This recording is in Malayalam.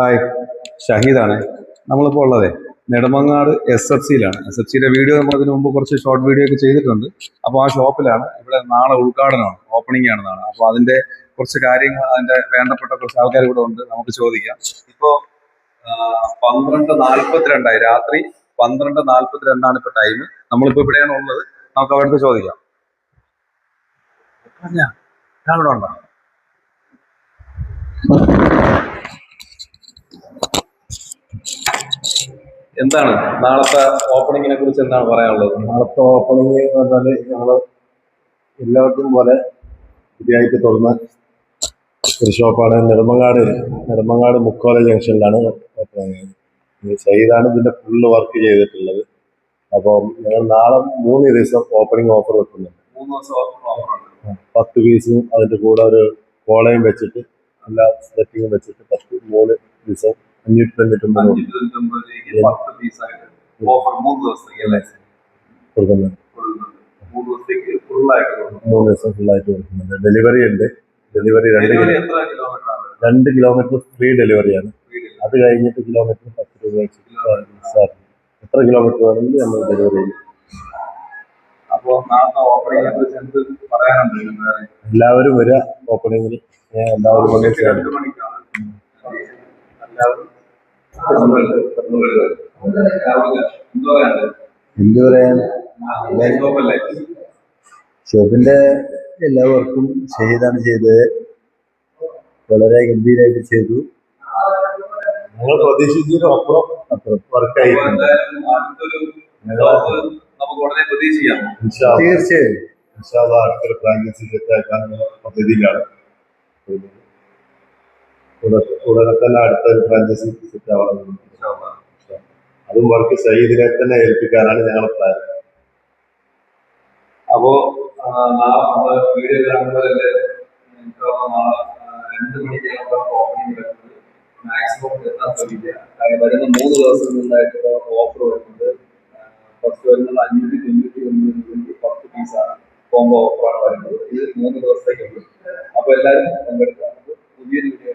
ഹായ്, ഷഹീദാണ്. നമ്മളിപ്പോൾ ഉള്ളതേ നെടുമങ്ങാട് SFCയിലാണ്. SFCയുടെ വീഡിയോ നമ്മൾ അതിന് മുമ്പ് കുറച്ച് ഷോർട്ട് വീഡിയോ ഒക്കെ ചെയ്തിട്ടുണ്ട്. അപ്പോൾ ആ ഷോപ്പിലാണ്. ഇവിടെ നാളെ ഉദ്ഘാടനമാണ്, ഓപ്പണിംഗ് ആണ് നാളെ. അപ്പോൾ അതിന്റെ കുറച്ച് കാര്യങ്ങൾ, അതിന്റെ വേണ്ടപ്പെട്ട കുറച്ച് ആൾക്കാർ ഇവിടെ ഉണ്ട്, നമുക്ക് ചോദിക്കാം. ഇപ്പോൾ 12:42 രാത്രി 12:42 ഇപ്പൊ ടൈം. നമ്മളിപ്പോ ഇവിടെയാണ് ഉള്ളത്. നമുക്ക് അവിടുത്തെ ചോദിക്കാം. ഞാനിവിടെ ഉണ്ടോ? എന്താണ് നാളത്തെ ഓപ്പണിങ്ങിനെ കുറിച്ച് എന്താണ് പറയാനുള്ളത്? നാളത്തെ ഓപ്പണിംഗ് എന്ന് പറഞ്ഞാൽ ഞങ്ങൾ എല്ലാവർക്കും പോലെ പുതിയതായിട്ട് തുറന്ന ഒരു ഷോപ്പാണ്. നെടുമങ്ങാട് മുക്കോല ജംഗ്ഷനിലാണ് സയ്യിദാണ് ഇതിന്റെ ഫുള്ള് വർക്ക് ചെയ്തിട്ടുള്ളത്. അപ്പോൾ ഞങ്ങൾ നാളെ 3 ദിവസം ഓപ്പണിംഗ് ഓഫർ വെക്കുന്നുണ്ട്. 3 ദിവസം ഓഫറുണ്ട്. 10 പീസും അതിന്റെ കൂടെ ഒരു കോളയും വെച്ചിട്ട് എല്ലാ സെറ്റിങ്ങും വെച്ചിട്ട് 3 ദിവസം 599 10 പീസായിട്ട് ഓഫർ 3 ദിവസത്തേക്ക് അല്ലേ കൊടുക്കുന്നുണ്ട്. 3 ദിവസത്തേക്ക് ഫുള്ളായിട്ട് 3 ദിവസം ഫുള്ളായിട്ട് കൊടുക്കുന്നുണ്ട്. ഡെലിവറി ഉണ്ട്. ഡെലിവറി 2 കിലോമീറ്റർ ഫ്രീ ഡെലിവറിയാണ്. അത് കഴിഞ്ഞിട്ട് കിലോമീറ്റർ 10 രൂപ വെച്ചിട്ട് എത്ര കിലോമീറ്റർ വേണമെങ്കിൽ നമ്മൾ ഡെലിവറി ചെയ്യും. അപ്പോൾ നാളത്തെ ഓപ്പണിങ്ങിനെ കുറിച്ച് എന്ത് പറയാനുണ്ട്? എല്ലാവരും വരിക ഓപ്പണിങ്ങിൽ. എല്ലാവരും എന്ത് പറയാൻ ഷോപ്പിന്റെ എല്ലാ വർക്കും ഷഹീദാണ് ചെയ്തത്. വളരെ ഗംഭീരമായിട്ട് ചെയ്തു. ഞങ്ങൾ പ്രതീക്ഷിച്ചതിനും അപ്പുറം വർക്കായിട്ടുണ്ട്. തീർച്ചയായും അടുത്തൊരു ഫ്രാഞ്ചൈസി സെറ്റാക്കാനുള്ള പദ്ധതിയിലാണ്. ഉടനെ തന്നെ അടുത്തൊരു ഫ്രാഞ്ചൈസി സെറ്റ് ആവാറുണ്ട്. അതും വർക്ക് ഷഹീദിനെ തന്നെ ഏൽപ്പിക്കാനാണ് ഞങ്ങളുടെ പ്ലാൻ. അപ്പോ നാളെ വീഡിയോ കാണുന്നവരല്ലേ 2 മണിക്ക് ഓപ്പണിംഗ് വരുന്നത്. മാക്സിമം എത്താൻ ശ്രമിക്കുക. വരുന്ന 3 ദിവസങ്ങളിലായിട്ട് ഓഫർ വരുന്നത്. ഫസ്റ്റ് വരുന്നത് 599 10 പീസാണ്. കോംബോ ഓഫറാണ് വരുന്നത്. ഇത് 3 ദിവസത്തേക്കുണ്ട്. അപ്പൊ എല്ലാവരും പങ്കെടുക്കുക. പുതിയൊരു വീഡിയോ